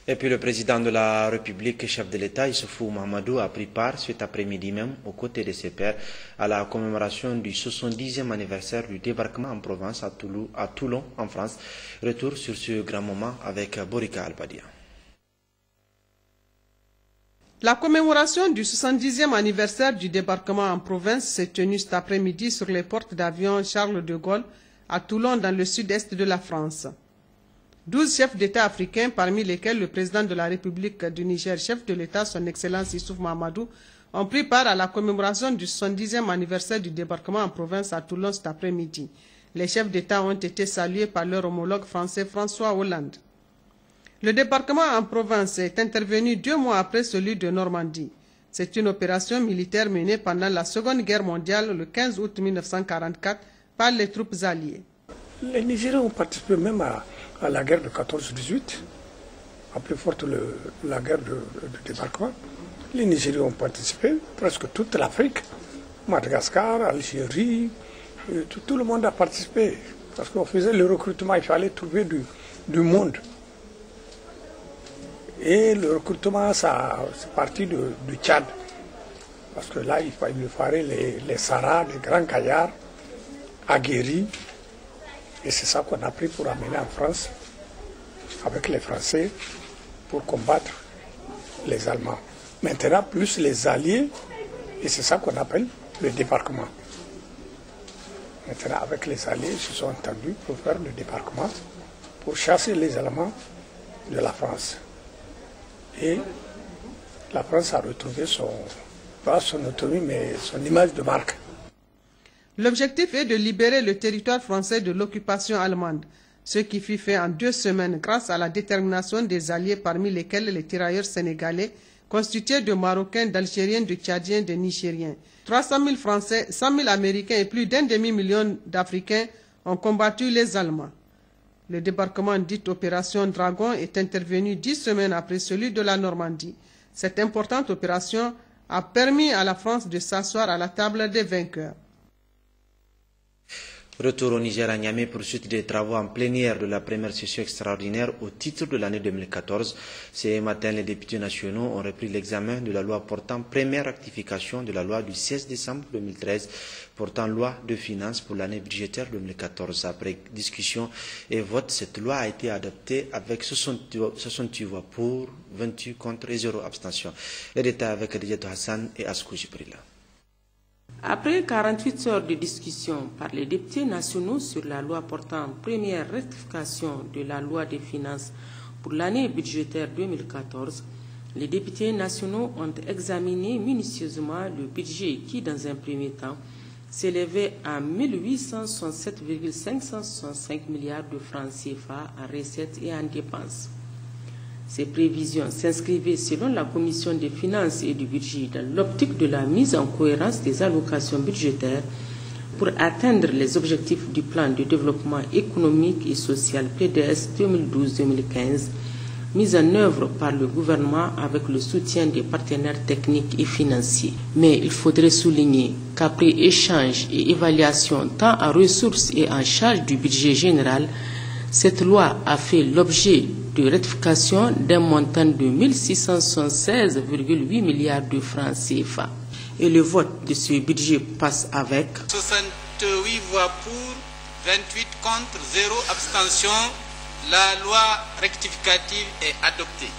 Et puis le président de la République, chef de l'État, Issoufou Mahamadou, a pris part cet après-midi même, aux côtés de ses pairs, à la commémoration du 70e anniversaire du débarquement en Provence à Toulon, en France. Retour sur ce grand moment avec Borika Albadia. La commémoration du 70e anniversaire du débarquement en province s'est tenue cet après-midi sur les portes d'avion Charles de Gaulle à Toulon, dans le sud-est de la France. 12 chefs d'État africains, parmi lesquels le président de la République du Niger, chef de l'État, son Excellence Issoufou Mahamadou, ont pris part à la commémoration du 70e anniversaire du débarquement en province à Toulon cet après-midi. Les chefs d'État ont été salués par leur homologue français François Hollande. Le débarquement en province est intervenu 2 mois après celui de Normandie. C'est une opération militaire menée pendant la Seconde Guerre mondiale le 15 août 1944 par les troupes alliées. Les Nigériens ont participé même à la guerre de 14-18, à plus forte la guerre de débarquement. Les Nigériens ont participé, presque toute l'Afrique, Madagascar, Algérie, tout le monde a participé. Parce qu'on faisait le recrutement, il fallait trouver du monde. Et le recrutement, c'est parti du Tchad. Parce que là, il fallait les Saras, les grands gaillards, aguerris. Et c'est ça qu'on a pris pour amener en France, avec les Français, pour combattre les Allemands. Maintenant, plus les Alliés, et c'est ça qu'on appelle le débarquement. Maintenant, avec les Alliés, ils se sont entendus pour faire le débarquement, pour chasser les Allemands de la France. Et la France a retrouvé pas son autonomie, mais son image de marque. L'objectif est de libérer le territoire français de l'occupation allemande, ce qui fut fait en 2 semaines grâce à la détermination des Alliés, parmi lesquels les tirailleurs sénégalais, constitués de Marocains, d'Algériens, de Tchadiens, de Nigériens. 300 000 Français, 100 000 Américains et plus d'1 demi-million d'Africains ont combattu les Allemands. Le débarquement dit Opération Dragon est intervenu 10 semaines après celui de la Normandie. Cette importante opération a permis à la France de s'asseoir à la table des vainqueurs. Retour au Niger à Niamey pour suite des travaux en plénière de la première session extraordinaire au titre de l'année 2014. Ce matin, les députés nationaux ont repris l'examen de la loi portant première rectification de la loi du 16 décembre 2013 portant loi de finances pour l'année budgétaire 2014. Après discussion et vote, cette loi a été adoptée avec 68 voix pour, 28 contre et 0 abstention. Les détails avec Rediato Hassan et Askou Jibrila. Après 48 heures de discussion par les députés nationaux sur la loi portant première rectification de la loi des finances pour l'année budgétaire 2014, les députés nationaux ont examiné minutieusement le budget qui, dans un premier temps, s'élevait à 1867,565 milliards de francs CFA en recettes et en dépenses. Ces prévisions s'inscrivaient, selon la Commission des finances et du budget, dans l'optique de la mise en cohérence des allocations budgétaires pour atteindre les objectifs du plan de développement économique et social PDS 2012-2015, mis en œuvre par le gouvernement avec le soutien des partenaires techniques et financiers. Mais il faudrait souligner qu'après échange et évaluation tant en ressources et en charge du budget général, cette loi a fait l'objet de rectification d'un montant de 1676,8 milliards de francs CFA. Et le vote de ce budget passe avec 68 voix pour, 28 contre, 0 abstention. La loi rectificative est adoptée.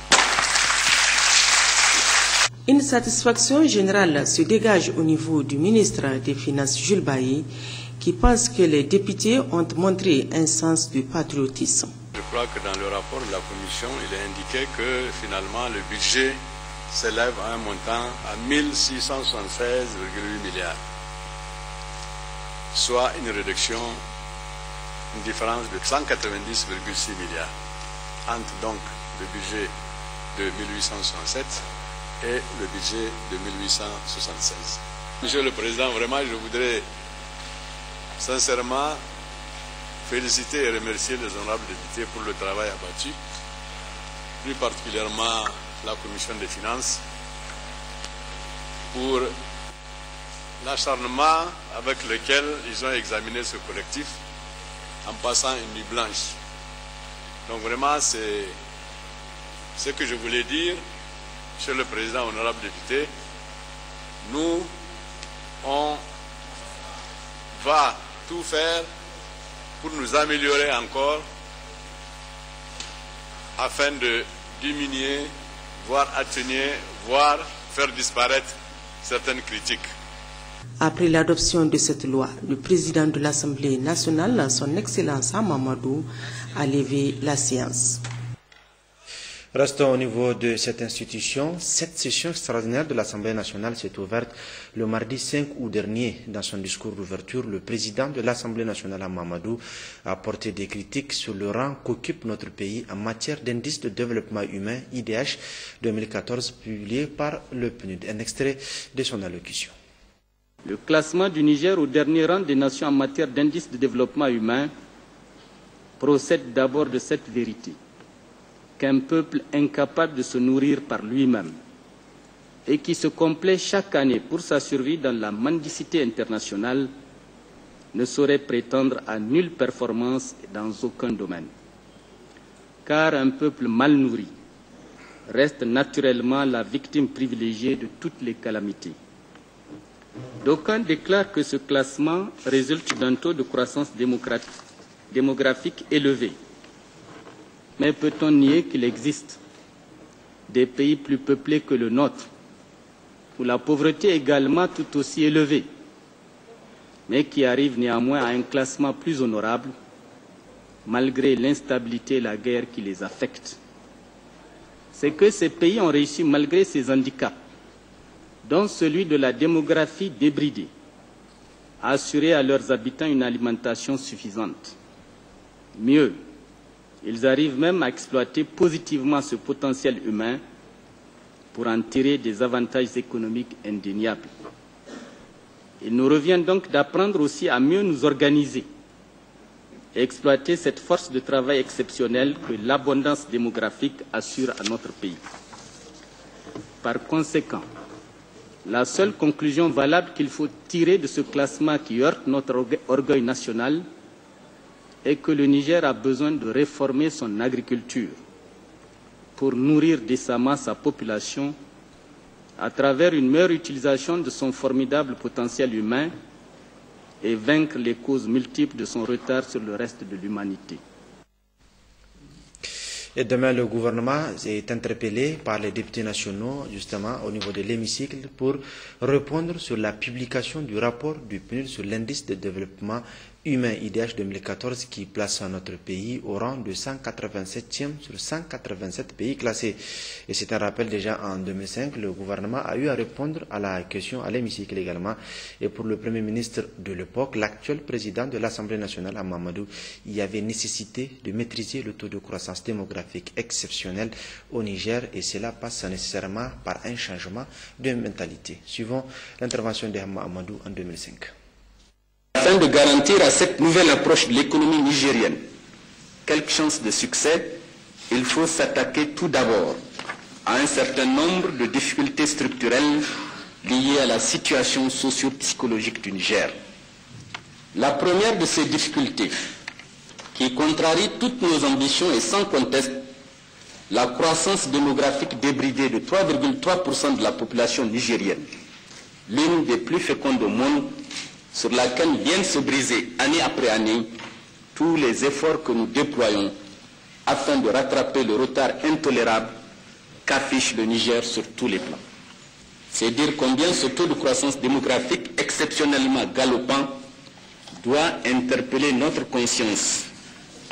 Une satisfaction générale se dégage au niveau du ministre des Finances, Jules Bailly, qui pense que les députés ont montré un sens du patriotisme. Je crois que dans le rapport de la Commission, il est indiqué que finalement le budget s'élève à un montant à 1676,8 milliards, soit une réduction, une différence de 190,6 milliards entre donc le budget de 1867 et le budget de 1876. Monsieur le Président, vraiment je voudrais sincèrement féliciter et remercier les honorables députés pour le travail abattu, plus particulièrement la Commission des finances, pour l'acharnement avec lequel ils ont examiné ce collectif en passant une nuit blanche. Donc vraiment, c'est ce que je voulais dire, Monsieur le Président, honorable député, nous, on va tout faire pour nous améliorer encore afin de diminuer, voire atténuer, voire faire disparaître certaines critiques. Après l'adoption de cette loi, le président de l'Assemblée nationale, son Excellence Hamamadou, a levé la séance. Restons au niveau de cette institution. Cette session extraordinaire de l'Assemblée nationale s'est ouverte le mardi 5 août dernier. Dans son discours d'ouverture, le président de l'Assemblée nationale, Hamamadou, a porté des critiques sur le rang qu'occupe notre pays en matière d'indice de développement humain, IDH 2014, publié par le PNUD. Un extrait de son allocution. Le classement du Niger au dernier rang des nations en matière d'indice de développement humain procède d'abord de cette vérité, qu'un peuple incapable de se nourrir par lui-même et qui se complaît chaque année pour sa survie dans la mendicité internationale ne saurait prétendre à nulle performance dans aucun domaine. Car un peuple mal nourri reste naturellement la victime privilégiée de toutes les calamités. D'aucuns déclarent que ce classement résulte d'un taux de croissance démographique élevé. Mais peut-on nier qu'il existe des pays plus peuplés que le nôtre, où la pauvreté est également tout aussi élevée, mais qui arrivent néanmoins à un classement plus honorable, malgré l'instabilité et la guerre qui les affectent? C'est que ces pays ont réussi malgré ces handicaps, dont celui de la démographie débridée, à assurer à leurs habitants une alimentation suffisante. Mieux, ils arrivent même à exploiter positivement ce potentiel humain pour en tirer des avantages économiques indéniables. Il nous revient donc d'apprendre aussi à mieux nous organiser et exploiter cette force de travail exceptionnelle que l'abondance démographique assure à notre pays. Par conséquent, la seule conclusion valable qu'il faut tirer de ce classement qui heurte notre orgueil national est que le Niger a besoin de réformer son agriculture pour nourrir décemment sa population à travers une meilleure utilisation de son formidable potentiel humain et vaincre les causes multiples de son retard sur le reste de l'humanité. Et demain, le gouvernement est interpellé par les députés nationaux, justement, au niveau de l'hémicycle, pour répondre sur la publication du rapport du PNUD sur l'indice de développement humain IDH 2014 qui place notre pays au rang de 187e sur 187 pays classés. Et c'est un rappel déjà en 2005, le gouvernement a eu à répondre à la question à l'hémicycle également. Et pour le Premier ministre de l'époque, l'actuel président de l'Assemblée nationale, Hamamadou, il y avait nécessité de maîtriser le taux de croissance démographique exceptionnel au Niger et cela passe nécessairement par un changement de mentalité. Suivons l'intervention de Hamamadou en 2005. Afin de garantir à cette nouvelle approche de l'économie nigérienne quelques chances de succès, il faut s'attaquer tout d'abord à un certain nombre de difficultés structurelles liées à la situation socio-psychologique du Niger. La première de ces difficultés, qui contrarie toutes nos ambitions, est sans conteste la croissance démographique débridée de 3,3% de la population nigérienne, l'une des plus fécondes au monde, sur laquelle viennent se briser année après année tous les efforts que nous déployons afin de rattraper le retard intolérable qu'affiche le Niger sur tous les plans. C'est dire combien ce taux de croissance démographique exceptionnellement galopant doit interpeller notre conscience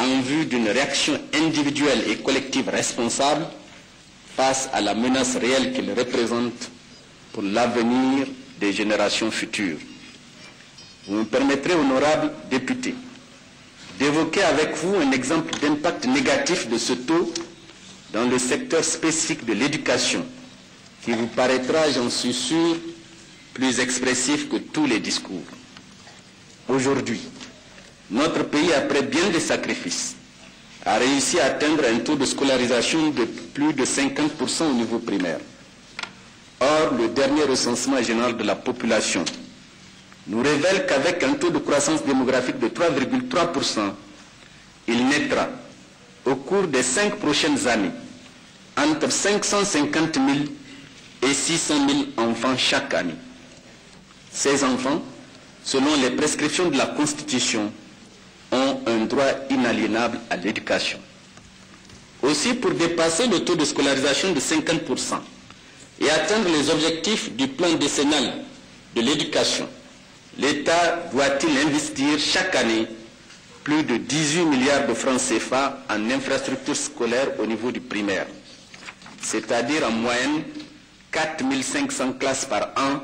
en vue d'une réaction individuelle et collective responsable face à la menace réelle qu'il représente pour l'avenir des générations futures. Vous me permettrez, honorables députés, d'évoquer avec vous un exemple d'impact négatif de ce taux dans le secteur spécifique de l'éducation, qui vous paraîtra, j'en suis sûr, plus expressif que tous les discours. Aujourd'hui, notre pays, après bien des sacrifices, a réussi à atteindre un taux de scolarisation de plus de 50% au niveau primaire. Or, le dernier recensement général de la population nous révèle qu'avec un taux de croissance démographique de 3,3%, il naîtra, au cours des 5 prochaines années, entre 550 000 et 600 000 enfants chaque année. Ces enfants, selon les prescriptions de la Constitution, ont un droit inaliénable à l'éducation. Aussi, pour dépasser le taux de scolarisation de 50% et atteindre les objectifs du plan décennal de l'éducation, l'État doit-il investir chaque année plus de 18 milliards de francs CFA en infrastructures scolaires au niveau du primaire, c'est-à-dire en moyenne 4 500 classes par an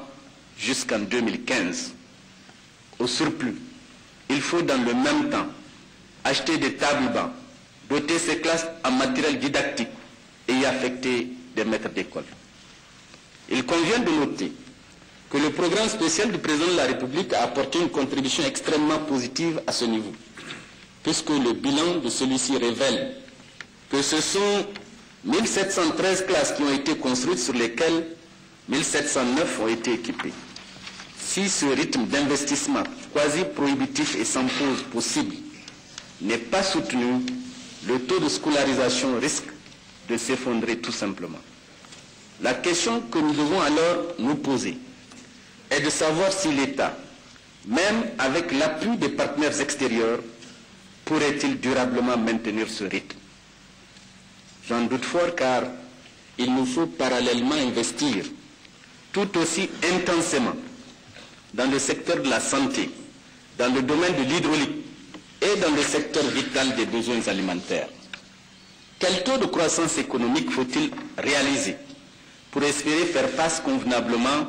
jusqu'en 2015. Au surplus, il faut dans le même temps acheter des tables-bancs, doter ces classes en matériel didactique et y affecter des maîtres d'école. Il convient de noter que le programme spécial du président de la République a apporté une contribution extrêmement positive à ce niveau, puisque le bilan de celui-ci révèle que ce sont 1713 classes qui ont été construites, sur lesquelles 1709 ont été équipées. Si ce rythme d'investissement quasi prohibitif et sans pause possible n'est pas soutenu, le taux de scolarisation risque de s'effondrer tout simplement. La question que nous devons alors nous poser est de savoir si l'État, même avec l'appui des partenaires extérieurs, pourrait-il durablement maintenir ce rythme. J'en doute fort, car il nous faut parallèlement investir tout aussi intensément dans le secteur de la santé, dans le domaine de l'hydraulique et dans le secteur vital des besoins alimentaires. Quel taux de croissance économique faut-il réaliser pour espérer faire face convenablement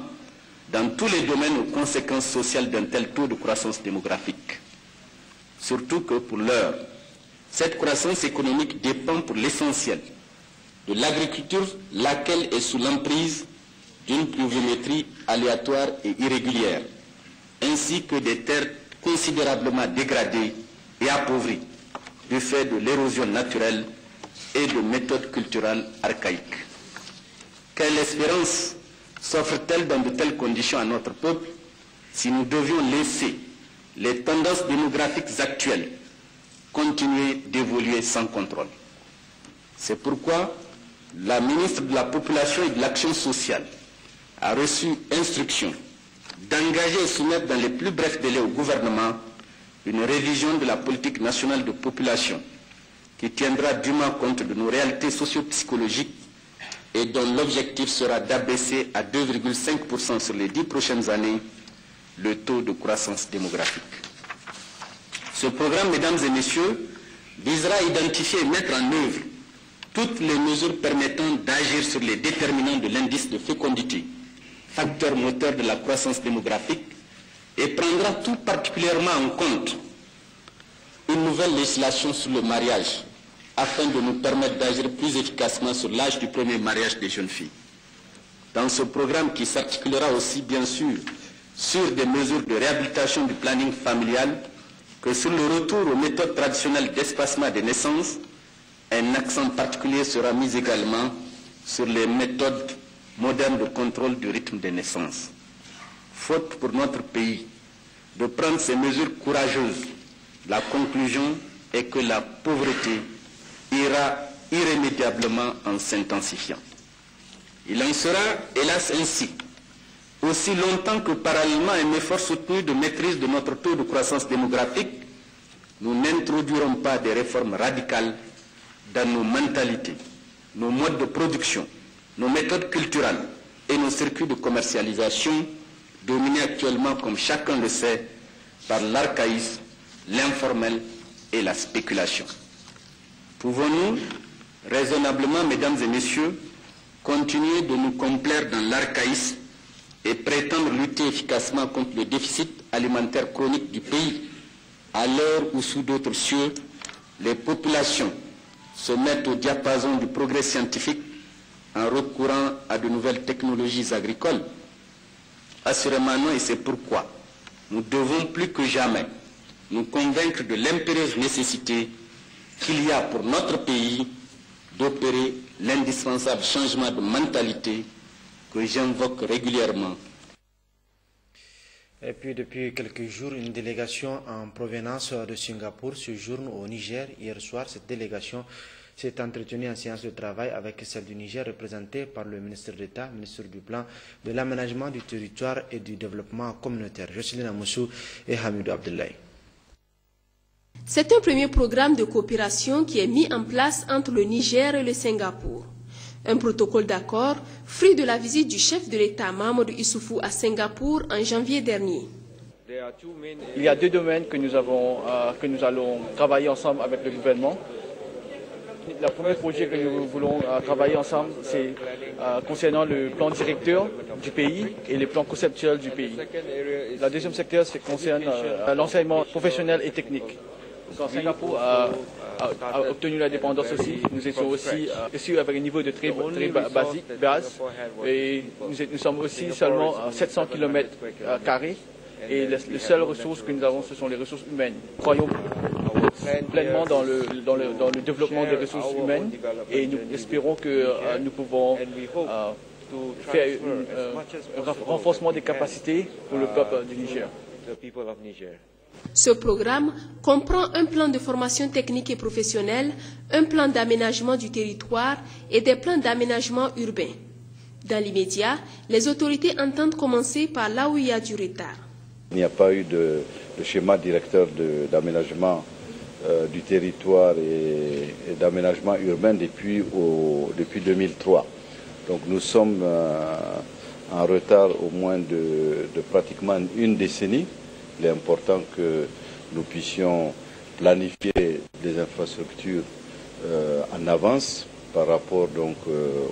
dans tous les domaines aux conséquences sociales d'un tel taux de croissance démographique? Surtout que pour l'heure, cette croissance économique dépend pour l'essentiel de l'agriculture, laquelle est sous l'emprise d'une pluviométrie aléatoire et irrégulière, ainsi que des terres considérablement dégradées et appauvries du fait de l'érosion naturelle et de méthodes culturelles archaïques. Quelle espérance s'offre-t-elle dans de telles conditions à notre peuple si nous devions laisser les tendances démographiques actuelles continuer d'évoluer sans contrôle? C'est pourquoi la ministre de la Population et de l'Action sociale a reçu instruction d'engager et soumettre dans les plus brefs délais au gouvernement une révision de la politique nationale de population qui tiendra dûment compte de nos réalités socio-psychologiques et dont l'objectif sera d'abaisser à 2,5% sur les 10 prochaines années le taux de croissance démographique. Ce programme, mesdames et messieurs, visera à identifier et mettre en œuvre toutes les mesures permettant d'agir sur les déterminants de l'indice de fécondité, facteur moteur de la croissance démographique, et prendra tout particulièrement en compte une nouvelle législation sur le mariage, afin de nous permettre d'agir plus efficacement sur l'âge du premier mariage des jeunes filles. Dans ce programme qui s'articulera aussi bien sûr sur des mesures de réhabilitation du planning familial que sur le retour aux méthodes traditionnelles d'espacement des naissances, un accent particulier sera mis également sur les méthodes modernes de contrôle du rythme des naissances. Faute pour notre pays de prendre ces mesures courageuses, la conclusion est que la pauvreté ira irrémédiablement en s'intensifiant. Il en sera, hélas, ainsi, aussi longtemps que parallèlement à un effort soutenu de maîtrise de notre taux de croissance démographique, nous n'introduirons pas des réformes radicales dans nos mentalités, nos modes de production, nos méthodes culturelles et nos circuits de commercialisation, dominés actuellement, comme chacun le sait, par l'archaïsme, l'informel et la spéculation. Pouvons-nous, raisonnablement, mesdames et messieurs, continuer de nous complaire dans l'archaïsme et prétendre lutter efficacement contre le déficit alimentaire chronique du pays, à l'heure où, sous d'autres cieux, les populations se mettent au diapason du progrès scientifique en recourant à de nouvelles technologies agricoles? Assurément non, et c'est pourquoi nous devons plus que jamais nous convaincre de l'impérieuse nécessité qu'il y a pour notre pays d'opérer l'indispensable changement de mentalité que j'invoque régulièrement. Et puis depuis quelques jours, une délégation en provenance de Singapour séjourne au Niger. Hier soir, cette délégation s'est entretenu en séance de travail avec celle du Niger, représentée par le ministre d'État, ministre du Plan, de l'Aménagement du Territoire et du Développement communautaire, Jocelyne Amoussou et Hamidou Abdoulaye. C'est un premier programme de coopération qui est mis en place entre le Niger et le Singapour. Un protocole d'accord, fruit de la visite du chef de l'État Mahamadou Issoufou à Singapour en janvier dernier. Il y a deux domaines que nous allons travailler ensemble avec le gouvernement. Le premier projet que nous voulons travailler ensemble, c'est concernant le plan directeur du pays et les plans conceptuels du pays. Le deuxième secteur concerne l'enseignement professionnel et technique. Quand Singapour a obtenu l'indépendance aussi, nous étions aussi avec un niveau de très basique, et nous sommes aussi seulement à 700 km². Et les seules ressources que nous avons, ce sont les ressources humaines. Nous croyons pleinement dans le développement des ressources humaines et nous espérons que nous pouvons faire un renforcement des capacités pour le peuple du Niger. Ce programme comprend un plan de formation technique et professionnelle, un plan d'aménagement du territoire et des plans d'aménagement urbain. Dans l'immédiat, les autorités entendent commencer par là où il y a du retard. Il n'y a pas eu de schéma directeur d'aménagement du territoire et d'aménagement urbain depuis 2003. Donc nous sommes en retard au moins de pratiquement une décennie. Il est important que nous puissions planifier des infrastructures en avance par rapport donc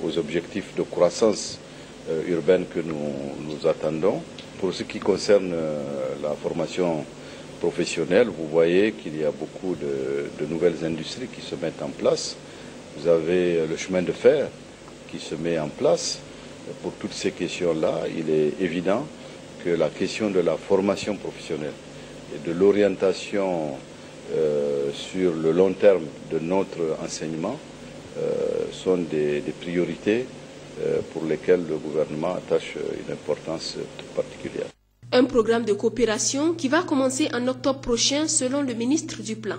aux objectifs de croissance urbaine que nous attendons. Pour ce qui concerne la formation professionnelle, vous voyez qu'il y a beaucoup de nouvelles industries qui se mettent en place. Vous avez le chemin de fer qui se met en place. Pour toutes ces questions-là, il est évident que la question de la formation professionnelle et de l'orientation sur le long terme de notre enseignement sont des priorités pour lesquelles le gouvernement attache une importance toute particulière. Un programme de coopération qui va commencer en octobre prochain selon le ministre du Plan.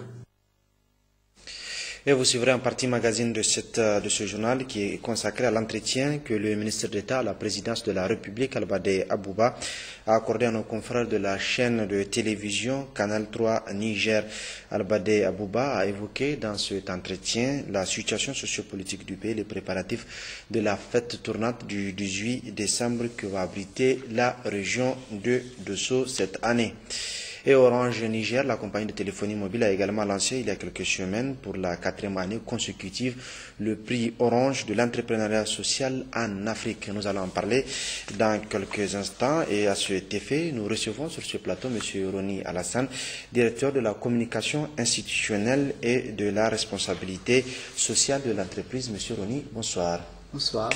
Et vous suivrez en partie magazine de ce journal qui est consacré à l'entretien que le ministre d'État à la présidence de la République, Albadé Abouba, a accordé à nos confrères de la chaîne de télévision Canal 3 Niger. Albadé Abouba a évoqué dans cet entretien la situation sociopolitique du pays, les préparatifs de la fête tournante du 18 décembre que va abriter la région de Dosso cette année. Et Orange Niger, la compagnie de téléphonie mobile, a également lancé il y a quelques semaines pour la 4e année consécutive le prix Orange de l'entrepreneuriat social en Afrique. Nous allons en parler dans quelques instants et à cet effet, nous recevons sur ce plateau M. Roni Alassane, directeur de la communication institutionnelle et de la responsabilité sociale de l'entreprise. M. Roni, bonsoir. Bonsoir.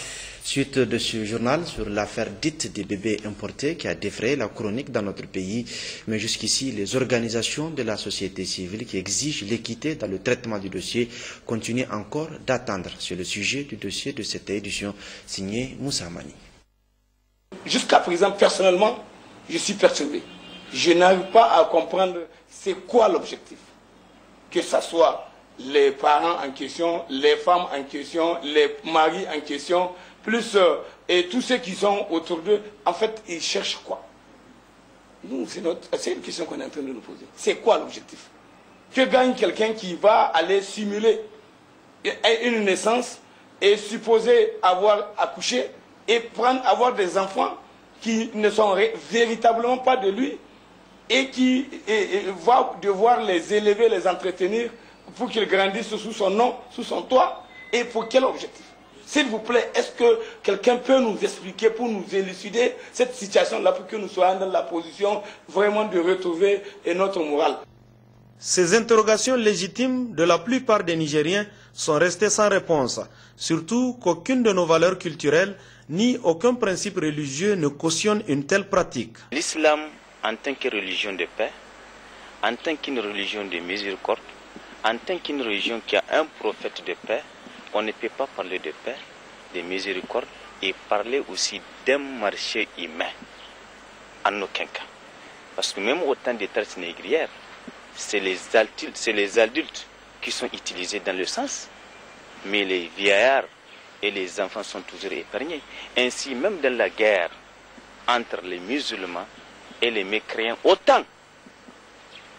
Suite de ce journal sur l'affaire dite des bébés importés qui a défrayé la chronique dans notre pays, mais jusqu'ici, les organisations de la société civile qui exigent l'équité dans le traitement du dossier continuent encore d'attendre. C'est le sujet du dossier de cette édition signé Moussa Mani. Jusqu'à présent, personnellement, je suis perturbé. Je n'arrive pas à comprendre c'est quoi l'objectif. Que ce soit les parents en question, les femmes en question, les maris en question, plus et tous ceux qui sont autour d'eux, en fait, ils cherchent quoi? Nous, c'est une question qu'on est en train de nous poser. C'est quoi l'objectif? Que gagne quelqu'un qui va aller simuler une naissance et supposer avoir accouché et avoir des enfants qui ne sont véritablement pas de lui et qui va devoir les élever, les entretenir pour qu'ils grandissent sous son nom, sous son toit, et pour quel objectif? S'il vous plaît, est-ce que quelqu'un peut nous expliquer pour nous élucider cette situation-là pour que nous soyons dans la position vraiment de retrouver notre morale? Ces interrogations légitimes de la plupart des Nigériens sont restées sans réponse, surtout qu'aucune de nos valeurs culturelles ni aucun principe religieux ne cautionne une telle pratique. L'islam, en tant que religion de paix, en tant qu'une religion de miséricorde, en tant qu'une religion qui a un prophète de paix, on ne peut pas parler de paix, de miséricorde et parler aussi d'un marché humain. En aucun cas. Parce que même au temps des traites négrières, c'est les adultes qui sont utilisés dans le sens mais les vieillards et les enfants sont toujours épargnés. Ainsi, même dans la guerre entre les musulmans et les mécréants, autant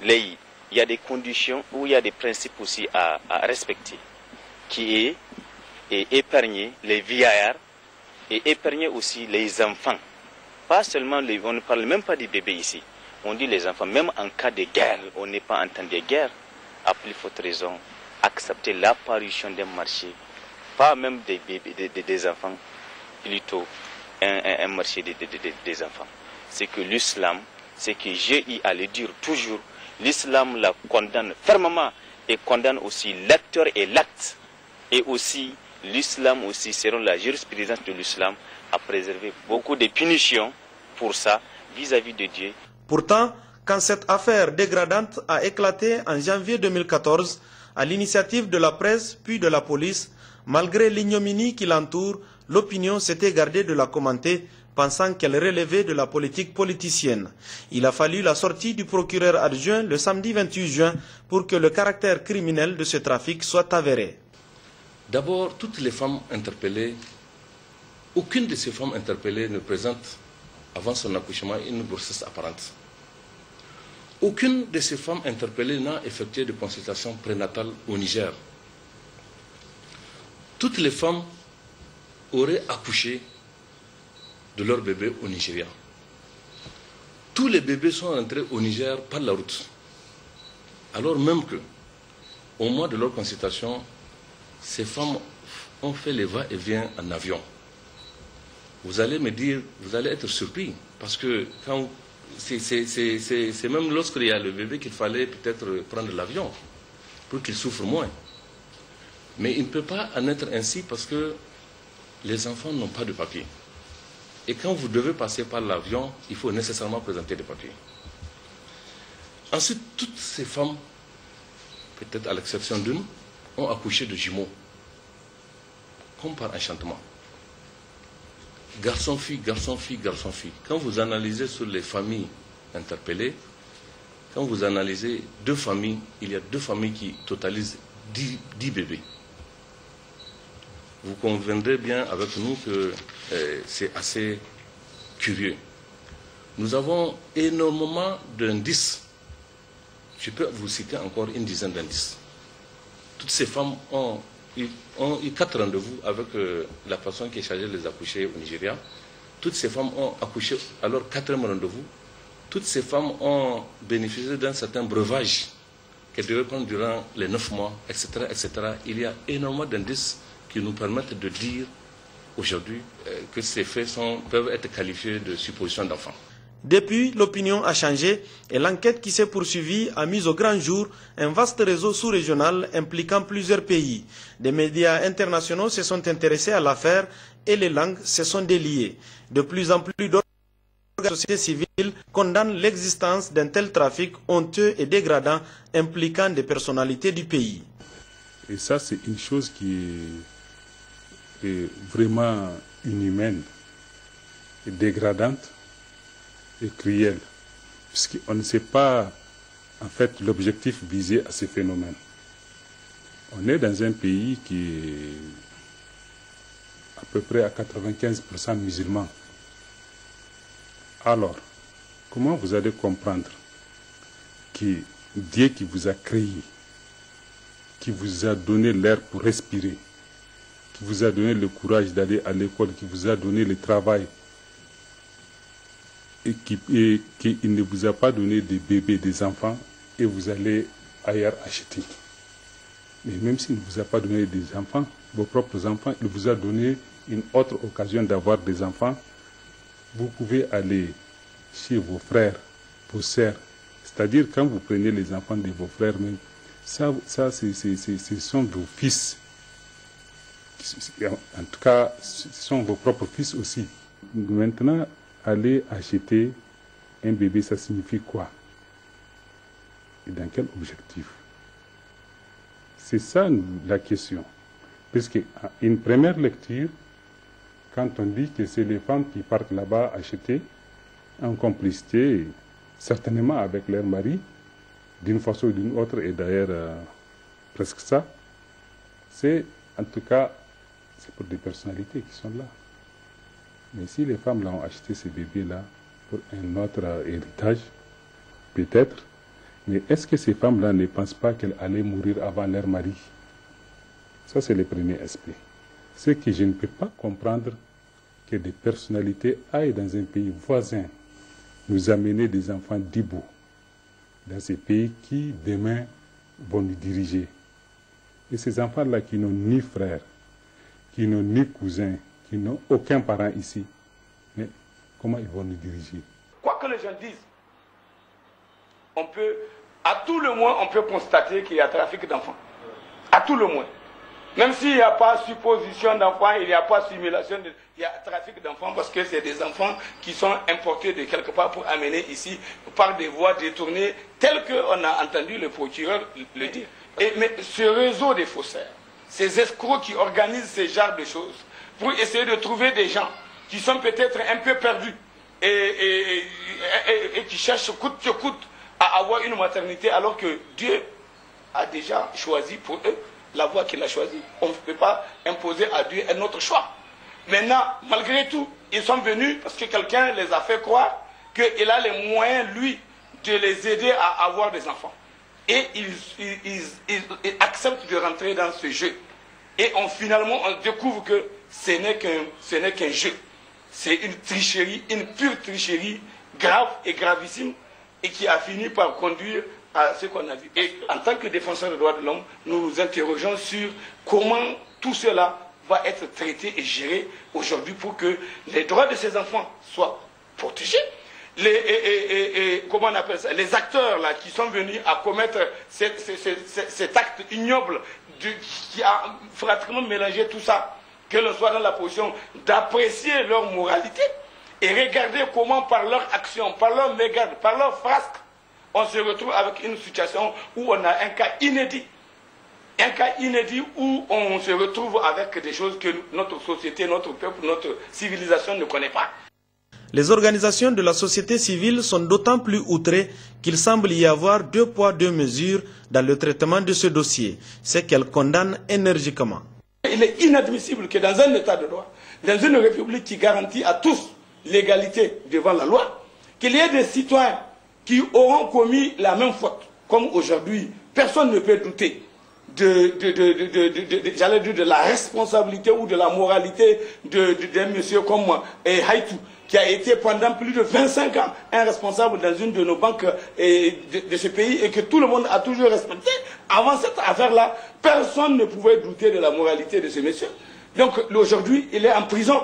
il y a des conditions où il y a des principes aussi à respecter, qui est épargner les vieillards et épargner aussi les enfants. Pas seulement on ne parle même pas des bébés ici. On dit les enfants, même en cas de guerre, on n'est pas en temps de guerre, à plus forte raison, accepter l'apparition d'un marché, pas même des bébés, des enfants, plutôt un marché des enfants. C'est que l'islam, c'est que j'ai eu à le dire toujours, l'islam la condamne fermement et condamne aussi l'acteur et l'acte. Et aussi, l'islam aussi, selon la jurisprudence de l'islam, a préservé beaucoup de punitions pour ça vis-à-vis de Dieu. Pourtant, quand cette affaire dégradante a éclaté en janvier 2014, à l'initiative de la presse puis de la police, malgré l'ignominie qui l'entoure, l'opinion s'était gardée de la commenter, pensant qu'elle relevait de la politique politicienne. Il a fallu la sortie du procureur adjoint le samedi 28 juin pour que le caractère criminel de ce trafic soit avéré. D'abord, toutes les femmes interpellées, aucune de ces femmes interpellées ne présente avant son accouchement une grossesse apparente. Aucune de ces femmes interpellées n'a effectué de consultation prénatale au Niger. Toutes les femmes auraient accouché de leur bébé au Nigeria. Tous les bébés sont rentrés au Niger par la route. Alors même que, au mois de leur consultation, ces femmes ont fait les va-et-vient en avion. Vous allez me dire, vous allez être surpris, parce que c'est même lorsqu'il y a le bébé qu'il fallait peut-être prendre l'avion, pour qu'il souffre moins. Mais il ne peut pas en être ainsi parce que les enfants n'ont pas de papier. Et quand vous devez passer par l'avion, il faut nécessairement présenter des papiers. Ensuite, toutes ces femmes, peut-être à l'exception d'une, ont accouché de jumeaux, comme par enchantement. Garçon-fille, garçon-fille, garçon-fille. Quand vous analysez sur les familles interpellées, quand vous analysez deux familles, il y a deux familles qui totalisent 10 bébés. Vous conviendrez bien avec nous que c'est assez curieux. Nous avons énormément d'indices. Je peux vous citer encore une dizaine d'indices. Toutes ces femmes ont eu 4 rendez-vous avec la personne qui est chargée de les accoucher au Nigeria. Toutes ces femmes ont accouché à leur 4e rendez-vous. Toutes ces femmes ont bénéficié d'un certain breuvage qu'elles devaient prendre durant les 9 mois, etc., etc. Il y a énormément d'indices qui nous permettent de dire aujourd'hui que ces faits peuvent être qualifiés de supposition d'enfants. Depuis, l'opinion a changé et l'enquête qui s'est poursuivie a mis au grand jour un vaste réseau sous-régional impliquant plusieurs pays. Des médias internationaux se sont intéressés à l'affaire et les langues se sont déliées. De plus en plus d'organisations de la société civile condamnent l'existence d'un tel trafic honteux et dégradant impliquant des personnalités du pays. Et ça, c'est une chose qui est vraiment inhumaine et dégradante et cruelle, puisqu'on ne sait pas en fait l'objectif visé à ces phénomènes. On est dans un pays qui est à peu près à 95% musulman. Alors, comment vous allez comprendre que Dieu qui vous a créé, qui vous a donné l'air pour respirer, qui vous a donné le courage d'aller à l'école, qui vous a donné le travail, et qu'il ne vous a pas donné des bébés, des enfants, et vous allez ailleurs acheter. Mais même s'il ne vous a pas donné des enfants, vos propres enfants, il vous a donné une autre occasion d'avoir des enfants. Vous pouvez aller chez vos frères, vos sœurs, c'est-à-dire quand vous prenez les enfants de vos frères, même, ce sont vos fils. En tout cas, ce sont vos propres fils aussi. Maintenant, aller acheter un bébé, ça signifie quoi? Et dans quel objectif? C'est ça la question. Puisque une première lecture, quand on dit que c'est les femmes qui partent là-bas acheter, en complicité, certainement avec leur mari, d'une façon ou d'une autre, et d'ailleurs presque ça, c'est En tout cas, c'est pour des personnalités qui sont là. Mais si les femmes là ont acheté ces bébés-là pour un autre héritage, peut-être, mais est-ce que ces femmes-là ne pensent pas qu'elles allaient mourir avant leur mari? Ça, c'est le premier aspect. Ce que je ne peux pas comprendre, que des personnalités aillent dans un pays voisin nous amener des enfants d'Ibo, dans ces pays qui, demain, vont nous diriger. Et ces enfants-là qui n'ont ni frère, qui n'ont ni cousin, qui n'ont aucun parent ici, mais comment ils vont nous diriger? Quoi que les gens disent, on peut, à tout le moins, on peut constater qu'il y a trafic d'enfants. À tout le moins. Même s'il n'y a pas supposition d'enfants, il n'y a pas simulation, il y a trafic d'enfants parce que c'est des enfants qui sont importés de quelque part pour amener ici par des voies détournées, telles qu'on a entendu le procureur le dire. Mais ce réseau des faussaires, ces escrocs qui organisent ce genre de choses, pour essayer de trouver des gens qui sont peut-être un peu perdus et qui cherchent coûte que coûte à avoir une maternité alors que Dieu a déjà choisi pour eux la voie qu'il a choisie. On ne peut pas imposer à Dieu un autre choix. Maintenant, malgré tout, ils sont venus parce que quelqu'un les a fait croire qu'il a les moyens, lui, de les aider à avoir des enfants. Et ils acceptent de rentrer dans ce jeu. Et finalement, on découvre que ce n'est qu'un jeu. C'est une tricherie, une pure tricherie, grave et gravissime, et qui a fini par conduire à ce qu'on a vu. Et en tant que défenseur des droits de l'homme, nous nous interrogeons sur comment tout cela va être traité et géré aujourd'hui pour que les droits de ces enfants soient protégés. Comment on appelle ça, les acteurs là, qui sont venus à commettre cet acte ignoble qui a pratiquement mélangé tout ça, que l'on soit dans la position d'apprécier leur moralité et regarder comment par leur action, par leur mégarde, par leur frasque, on se retrouve avec une situation où on a un cas inédit. Un cas inédit où on se retrouve avec des choses que notre société, notre peuple, notre civilisation ne connaît pas. Les organisations de la société civile sont d'autant plus outrées qu'il semble y avoir 2 poids 2 mesures dans le traitement de ce dossier, ce qu'elles condamnent énergiquement. Il est inadmissible que dans un état de droit, dans une république qui garantit à tous l'égalité devant la loi, qu'il y ait des citoyens qui auront commis la même faute, comme aujourd'hui, personne ne peut douter j'allais dire de la responsabilité ou de la moralité d'un monsieur comme Haïtou, qui a été pendant plus de 25 ans un responsable dans une de nos banques de ce pays et que tout le monde a toujours respecté. Avant cette affaire-là, personne ne pouvait douter de la moralité de ce monsieur. Donc aujourd'hui, il est en prison.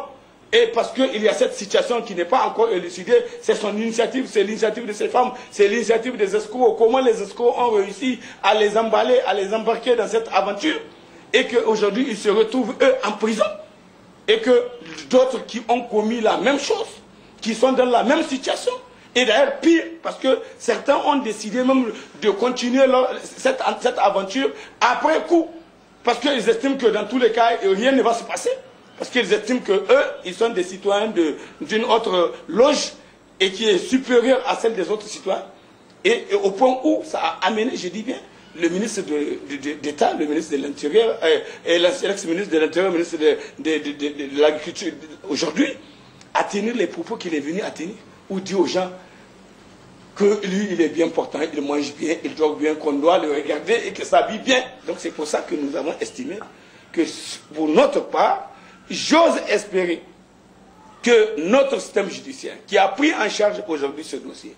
Et parce qu'il y a cette situation qui n'est pas encore élucidée, c'est son initiative, c'est l'initiative de ces femmes, c'est l'initiative des escrocs. Comment les escrocs ont réussi à les emballer, à les embarquer dans cette aventure, et qu'aujourd'hui ils se retrouvent eux en prison, et que d'autres qui ont commis la même chose, qui sont dans la même situation, et d'ailleurs pire, parce que certains ont décidé même de continuer cette aventure après coup, parce qu'ils estiment que dans tous les cas, rien ne va se passer. Parce qu'ils estiment qu'eux, ils sont des citoyens d'une autre loge et qui est supérieure à celle des autres citoyens. Et au point où ça a amené, je dis bien, le ministre d'État, le ministre de l'Intérieur, et l'ex-ministre de l'Intérieur, le ministre de l'Agriculture, aujourd'hui, à tenir les propos qu'il est venu à tenir, ou dire aux gens que lui, il est bien portant, il mange bien, il dort bien, qu'on doit le regarder et qu'il s'habille bien. Donc c'est pour ça que nous avons estimé que pour notre part, j'ose espérer que notre système judiciaire, qui a pris en charge aujourd'hui ce dossier,